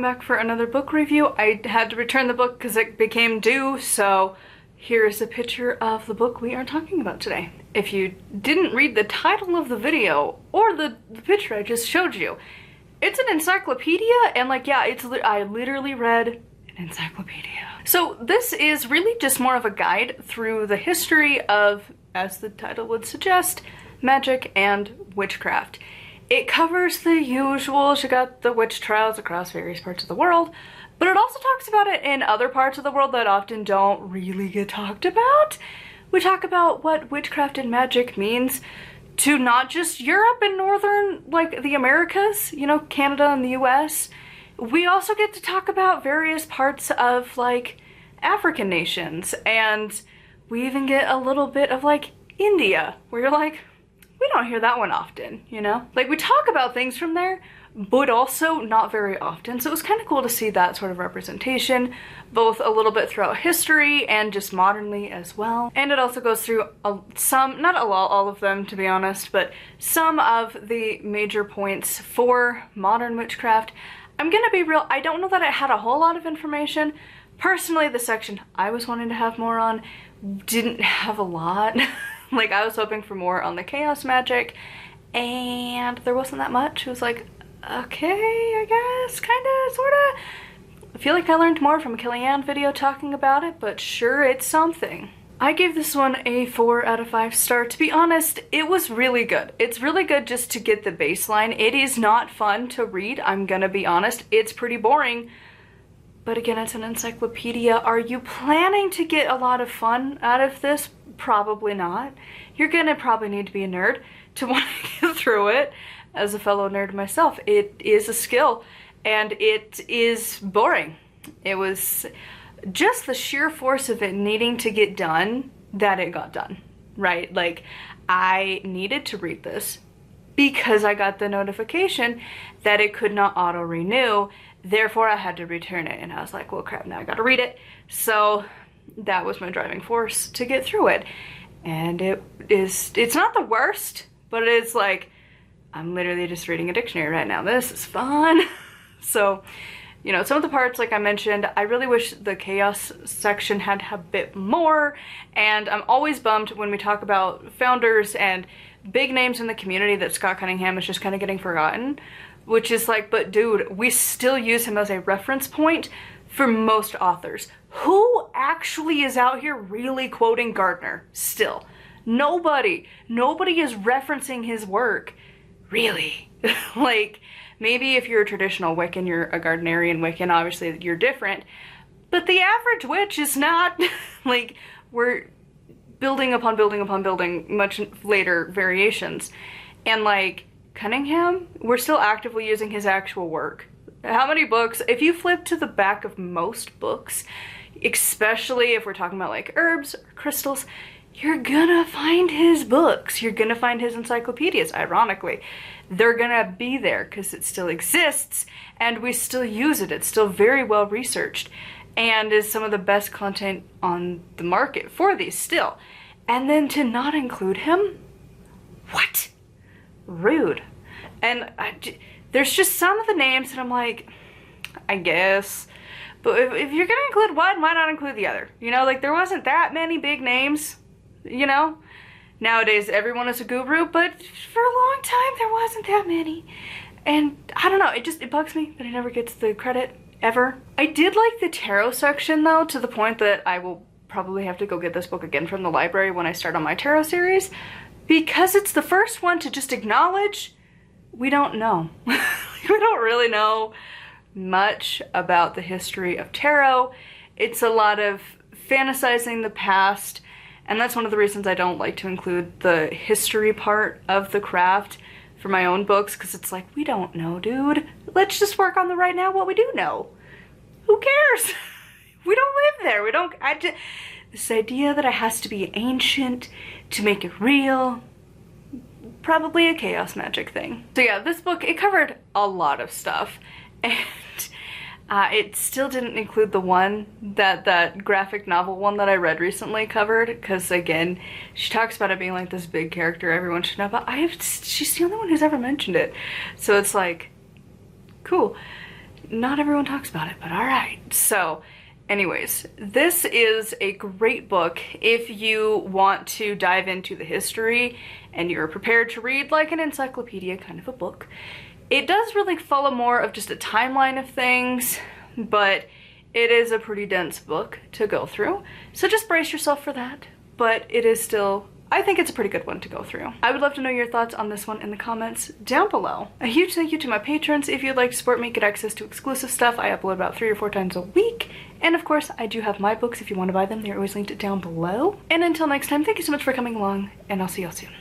welcome back for another book review. I had to return the book because it became due, so here's a picture of the book we are talking about today. If you didn't read the title of the video or the picture I just showed you, it's an encyclopedia, and like, yeah, I literally read an encyclopedia. So this is really just more of a guide through the history of, as the title would suggest, magic and witchcraft. It covers the usuals. You got the witch trials across various parts of the world, but it also talks about it in other parts of the world that often don't really get talked about. We talk about what witchcraft and magic means to not just Europe and northern, like the Americas, you know, Canada and the US. We also get to talk about various parts of like African nations, and we even get a little bit of like India, where you're like, we don't hear that one often, you know? Like, we talk about things from there, but also not very often. So it was kind of cool to see that sort of representation, both a little bit throughout history and just modernly as well. And it also goes through some, not all of them to be honest, but some of the major points for modern witchcraft. I'm gonna be real, I don't know that I had a whole lot of information. Personally, the section I was wanting to have more on didn't have a lot. Like, I was hoping for more on the chaos magic, and there wasn't that much. It was like, okay, I guess, kinda, sorta. I feel like I learned more from a Kellyanne video talking about it, but sure, it's something. I gave this one a 4 out of 5 star. To be honest, it was really good. It's really good just to get the baseline. It is not fun to read, I'm gonna be honest. It's pretty boring. But again, it's an encyclopedia. Are you planning to get a lot of fun out of this? Probably not. You're gonna probably need to be a nerd to want to get through it. As a fellow nerd myself, it is a skill, and it is boring. It was just the sheer force of it needing to get done that it got done, right? Like, I needed to read this because I got the notification that it could not auto-renew. Therefore, I had to return it, and I was like, well, crap, now I gotta read it. So that was my driving force to get through it. And it's not the worst, but it's like, I'm literally just reading a dictionary right now. This is fun. So, you know, some of the parts, like I mentioned, I really wish the chaos section had a bit more, and I'm always bummed when we talk about founders and big names in the community that Scott Cunningham is just kind of getting forgotten. Which is like, but dude, we still use him as a reference point for most authors. Who actually is out here really quoting Gardner still? Nobody. Nobody is referencing his work. Really. Like, maybe if you're a traditional Wiccan, you're a Gardnerian Wiccan, obviously you're different. But the average witch is not. Like, we're building upon building upon building much later variations. And like, Cunningham, we're still actively using his actual work. How many books? If you flip to the back of most books, especially if we're talking about like herbs or crystals, you're gonna find his books. You're gonna find his encyclopedias, ironically. They're gonna be there because it still exists and we still use it. It's still very well researched and is some of the best content on the market for these still. And then to not include him? What? Rude. And there's just some of the names that I'm like, I guess, but if you're gonna include one, why not include the other? You know, like, there wasn't that many big names, you know? Nowadays everyone is a guru, but for a long time there wasn't that many. And I don't know, it bugs me that he never gets the credit ever. I did like the tarot section though, to the point that I will probably have to go get this book again from the library when I start on my tarot series, because it's the first one to just acknowledge we don't know. We don't really know much about the history of tarot. It's a lot of fantasizing the past, and that's one of the reasons I don't like to include the history part of the craft for my own books, because it's like, we don't know, dude. Let's just work on the right now, what we do know. Who cares? We don't live there. We don't, this idea that it has to be ancient to make it real, probably a chaos magic thing. So yeah, this book, it covered a lot of stuff, and it still didn't include the one that graphic novel one that I read recently covered, because again, she talks about it being like this big character everyone should know about. She's the only one who's ever mentioned it. So it's like, cool. not everyone talks about it, but alright. So, anyways, this is a great book if you want to dive into the history and you're prepared to read like an encyclopedia kind of a book. It does really follow more of just a timeline of things, but it is a pretty dense book to go through. So just brace yourself for that, but it is still, I think it's a pretty good one to go through. I would love to know your thoughts on this one in the comments down below. A huge thank you to my patrons. If you'd like to support me, get access to exclusive stuff. I upload about 3 or 4 times a week. And of course, I do have my books if you want to buy them. They're always linked down below. And until next time, thank you so much for coming along, and I'll see y'all soon.